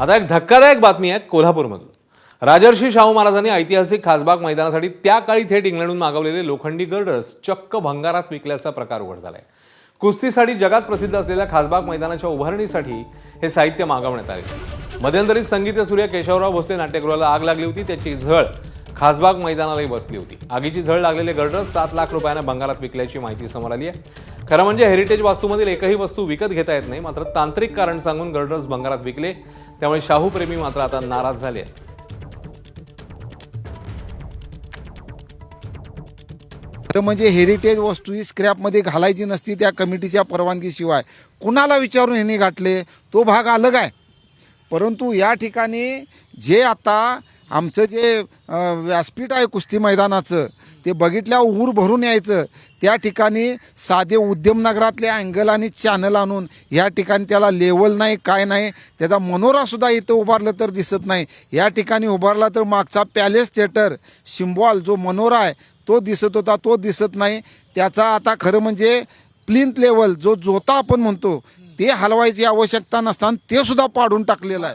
आता एक धक्कादायक बातमी आहे कोल्हापूरमधून। राजर्षी शाहू महाराजांनी ऐतिहासिक खासबाग मैदानासाठी त्या काळी थेट इंग्लंडहून मागवलेले लोखंडी गर्डर्स चक्क भंगारात विकल्याचा प्रकार उघड झालाय। कुस्तीसाठी जगात प्रसिद्ध असलेल्या खासबाग मैदानाच्या उभारणीसाठी हे साहित्य मागवण्यात आले। मध्यंतरी संगीत सूर्य केशवराव भोसले नाट्यगृहाला आग लागली होती, त्याची झळ खासबाग मैदानालाही बसली होती। आगीची झळ लागलेले गर्डर्स 7 लाख रुपयांना भंगारात विकल्याची माहिती समोर आली आहे। खरं म्हणजे हेरिटेज वास्तूमधील एकही वस्तू विकत घेता येत नाही, मात्र तांत्रिक कारण सांगून गर्डर्स भंगारात विकले, त्यामुळे शाहू प्रेमी मात्र आता नाराज झाले आहेत। म्हणजे हेरिटेज वस्तू ही स्क्रॅपमध्ये घालायची नसती त्या कमिटीच्या परवानगीशिवाय। कुणाला विचारून ह्यांनी घातले तो भाग अलग आहे, परंतु या ठिकाणी जे आता आमचं जे व्यासपीठ आहे कुस्ती मैदानाचं ते बघितल्यावर ऊर भरून यायचं। त्या ठिकाणी साधे उद्यमनगरातले अँगल आणि चॅनल आणून या ठिकाणी त्याला लेवल नाही, काय नाही, त्याचा मनोरासुद्धा इथं उभारलं तर दिसत नाही। या ठिकाणी उभारला तर मागचा पॅलेस थिएटर सिम्बॉल जो मनोरा आहे तो दिसत होता, तो दिसत नाही। त्याचा आता खरं म्हणजे प्लिंथ लेवल जो जोता आपण म्हणतो ते हलवायची आवश्यकता नसताना ते सुद्धा पाडून टाकलेलं आहे।